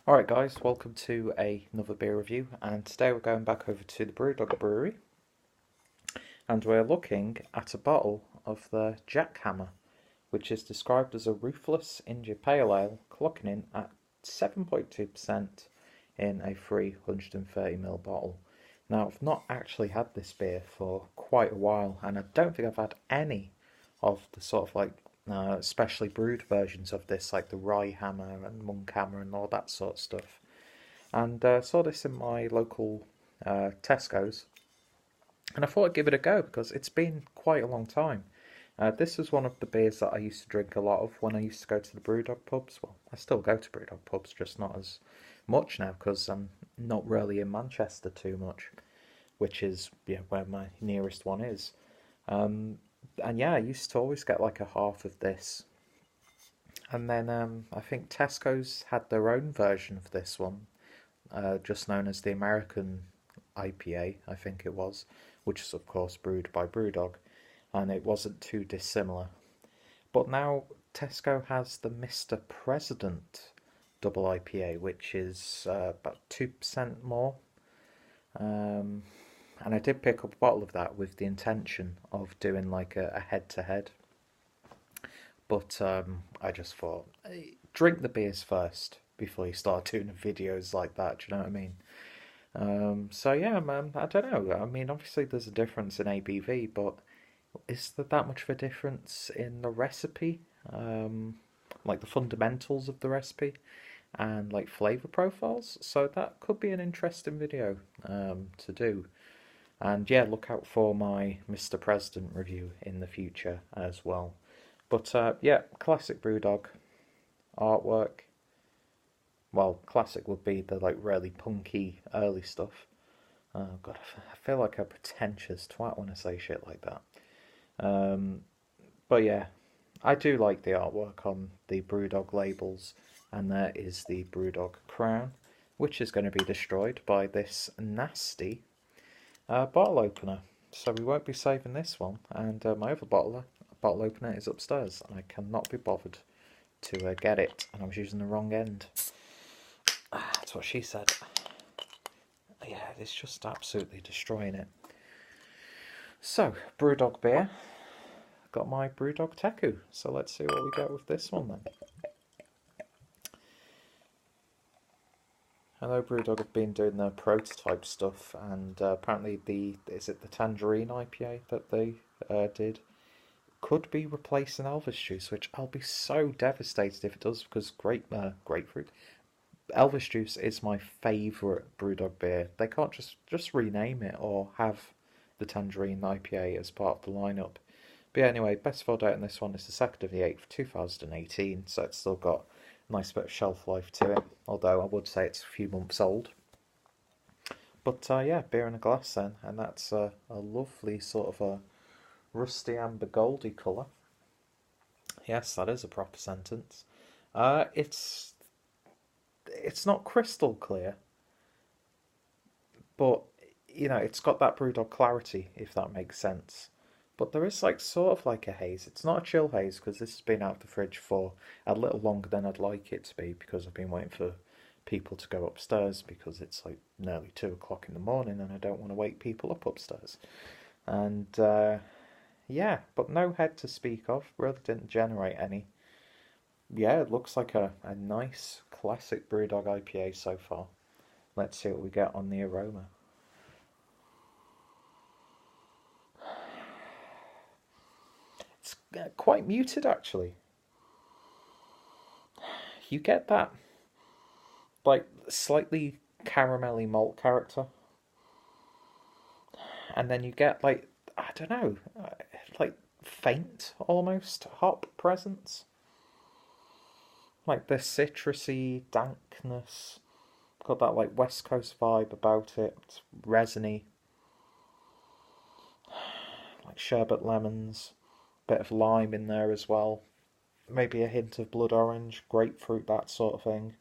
Alright guys, welcome to another beer review, and today we're going back over to the Brewdog brewery and we're looking at a bottle of the Jackhammer, which is described as a ruthless India Pale Ale, clocking in at 7.2% in a 330ml bottle. Now, I've not actually had this beer for quite a while, and I don't think I've had any of the sort of specially brewed versions of this, like the Rye Hammer and Monk Hammer and all that sort of stuff. And saw this in my local Tesco's, and I thought I'd give it a go because it's been quite a long time. This was one of the beers that I used to drink a lot of when I used to go to the Brewdog pubs. Well, I still go to Brewdog pubs, just not as much now because I'm not really in Manchester too much, which is where my nearest one is. And yeah, I used to always get like a half of this. And then I think Tesco's had their own version of this one, just known as the American IPA, I think it was, which is of course brewed by Brewdog, and it wasn't too dissimilar. But now Tesco has the Mr. President double IPA, which is about 2% more. And I did pick up a bottle of that with the intention of doing like a head-to-head. But I just thought, drink the beers first before you start doing videos like that, do you know what I mean? So yeah, man, I don't know. I mean, obviously there's a difference in ABV, but is there that much of a difference in the recipe? Like the fundamentals of the recipe and like flavour profiles? So that could be an interesting video to do. And yeah, look out for my Mr. President review in the future as well. But yeah, classic Brewdog artwork. Well, classic would be the like really punky early stuff. Oh God, I feel like a pretentious twat when I say shit like that. But yeah, I do like the artwork on the Brewdog labels, and there is the Brewdog crown, which is going to be destroyed by this nasty bottle opener. So we won't be saving this one, and my other bottle opener is upstairs, and I cannot be bothered to get it, and I was using the wrong end. That's what she said. Yeah, it's just absolutely destroying it. So, Brewdog beer. Got my Brewdog Teku, so let's see what we get with this one then. I know Brewdog have been doing their prototype stuff, and apparently is it the Tangerine IPA that they did could be replacing Elvis Juice, which I'll be so devastated if it does, because grapefruit. Elvis Juice is my favourite Brewdog beer. They can't just rename it or have the Tangerine IPA as part of the lineup. But yeah, anyway, best filled out in this one is the 2nd of the 8th, 2018, so it's still got a nice bit of shelf life to it, although I would say it's a few months old. But yeah, beer in a glass then, and that's a lovely sort of a rusty amber goldy colour. Yes, that is a proper sentence. It's not crystal clear, but you know, it's got that Brewdog clarity, if that makes sense. But there is like sort of like a haze. It's not a chill haze because this has been out of the fridge for a little longer than I'd like it to be, because I've been waiting for people to go upstairs because it's like nearly 2 o'clock in the morning and I don't want to wake people up upstairs. And yeah, but no head to speak of. Really didn't generate any. Yeah, it looks like a nice classic Brewdog IPA so far. Let's see what we get on the aroma. It's quite muted actually. You get that like slightly caramelly malt character, and then you get like, I don't know, like faint almost hop presence. Like the citrusy dankness, got that like West Coast vibe about it. It's resiny, like sherbet lemons, bit of lime in there as well, maybe a hint of blood orange, grapefruit, that sort of thing.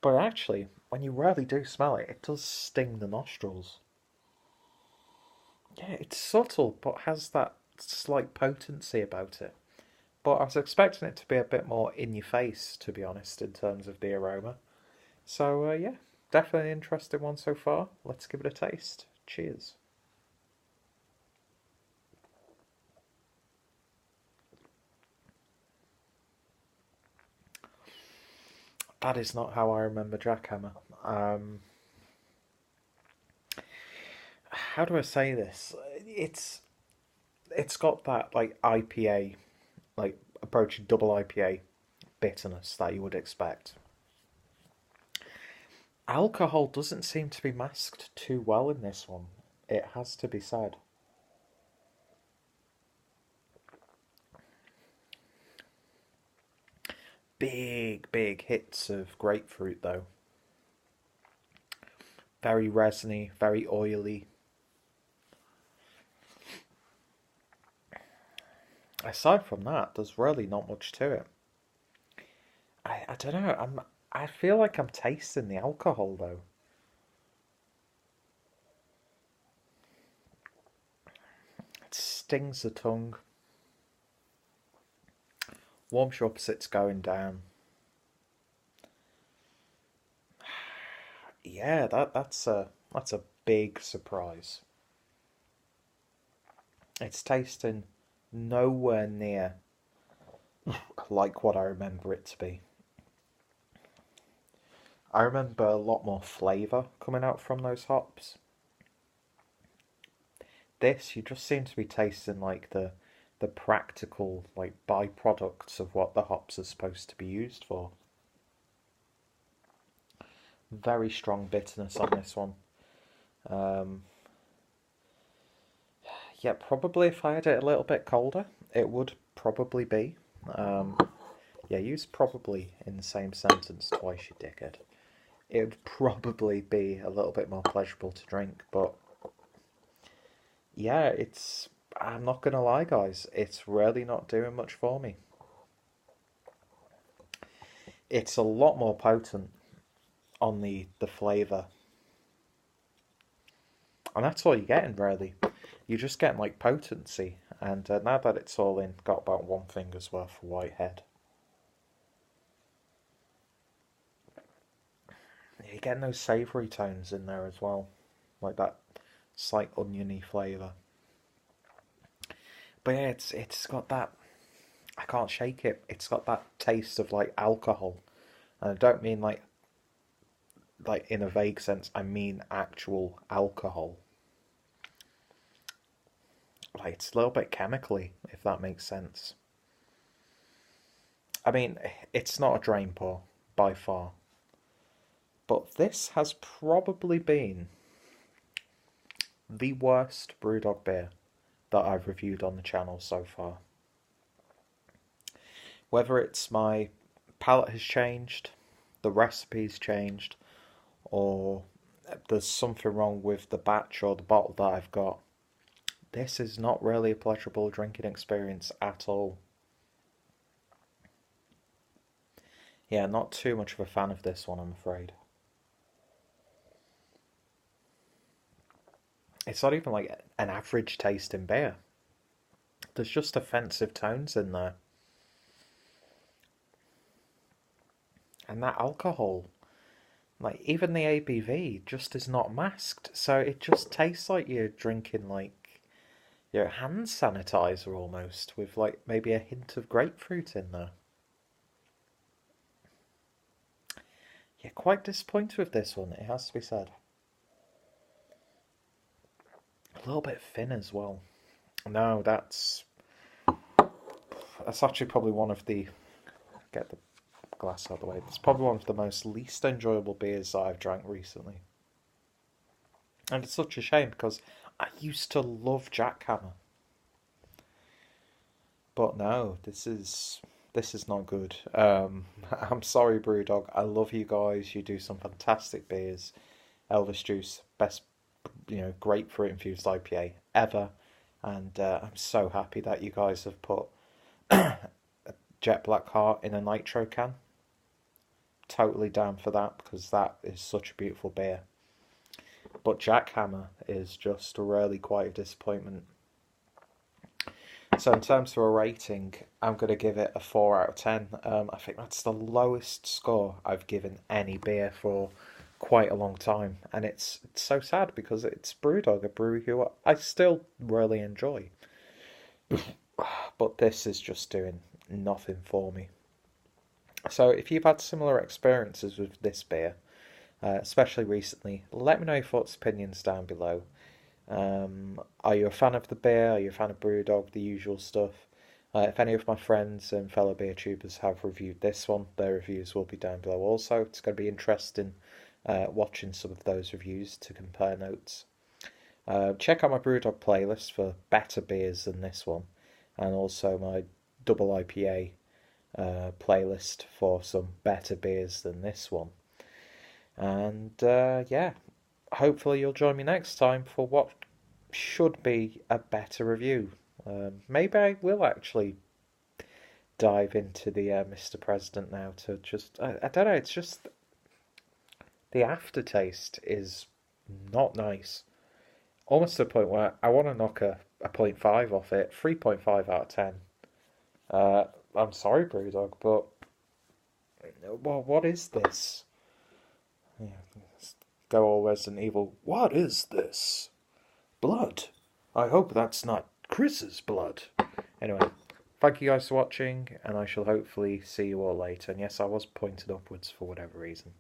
But actually, when you really do smell it, it does sting the nostrils. Yeah, it's subtle, but has that slight potency about it. but I was expecting it to be a bit more in your face, to be honest, in terms of the aroma. So yeah, definitely an interesting one so far. Let's give it a taste. Cheers. That is not how I remember Jackhammer. How do I say this? It's got that like IPA, like approaching double IPA bitterness that you would expect. Alcohol doesn't seem to be masked too well in this one. It has to be said. Big hits of grapefruit though. Very resiny, very oily. Aside from that, there's really not much to it. I don't know. I feel like I'm tasting the alcohol though. It stings the tongue. Warms you up as it's going down. Yeah, that's a big surprise. It's tasting nowhere near like what I remember it to be. I remember a lot more flavour coming out from those hops. This, you just seem to be tasting like the practical like byproducts of what the hops are supposed to be used for. Very strong bitterness on this one. Yeah, probably if I had it a little bit colder, it would probably be. Yeah, use probably in the same sentence twice, you dickhead. It would probably be a little bit more pleasurable to drink, but yeah, I'm not gonna lie, guys, it's really not doing much for me. It's a lot more potent on the flavour. And that's all you're getting, really. You're just getting, like, potency. And now that it's all in, got about one finger's worth of Whitehead. You're getting those savoury tones in there as well. Like that slight oniony flavour. But yeah, it's got that... I can't shake it. It's got that taste of, like, alcohol. And I don't mean, like in a vague sense, I mean actual alcohol. Like, it's a little bit chemically, if that makes sense. I mean, it's not a drain pour, by far. But this has probably been the worst Brewdog beer that I've reviewed on the channel so far. Whether it's my palate has changed, the recipe's changed, or there's something wrong with the batch or the bottle that I've got, this is not really a pleasurable drinking experience at all. Yeah, not too much of a fan of this one, I'm afraid. It's not even like an average tasting beer. There's just offensive tones in there. And that alcohol, like even the ABV just is not masked, so it just tastes like you're drinking like your hand sanitizer almost, with like maybe a hint of grapefruit in there. Yeah, quite disappointed with this one, it has to be said. A little bit thin as well. No, that's actually probably one of the... Get the glass out of the way. It's probably one of the most least enjoyable beers that I've drank recently. And it's such a shame because I used to love Jackhammer. But no, this is not good. I'm sorry, Brewdog. I love you guys. You do some fantastic beers. Elvis Juice, best, grapefruit infused IPA ever. And I'm so happy that you guys have put Jet Black Heart in a nitro can. Totally down for that, because that is such a beautiful beer. But Jackhammer is just really quite a disappointment. So in terms of a rating, I'm going to give it a 4 out of 10. I think that's the lowest score I've given any beer for quite a long time. And it's so sad because it's Brewdog, a brewery who I still really enjoy. But this is just doing nothing for me. So if you've had similar experiences with this beer, especially recently, let me know your thoughts, opinions down below. Are you a fan of the beer? Are you a fan of Brewdog? The usual stuff. If any of my friends and fellow beer tubers have reviewed this one, their reviews will be down below also. It's going to be interesting watching some of those reviews to compare notes. Check out my Brewdog playlist for better beers than this one, and also my double IPA playlist for some better beers than this one. And yeah, hopefully you'll join me next time for what should be a better review. Maybe I will actually dive into the Mr. President now to just... I don't know, it's just... The aftertaste is not nice. Almost to the point where I want to knock a 0.5 off it. 3.5 out of 10. I'm sorry, Brewdog, but... Well, what is this? Yeah, go all Resident Evil. What is this? Blood. I hope that's not Chris's blood. Anyway, thank you guys for watching, and I shall hopefully see you all later. And yes, I was pointed upwards for whatever reason.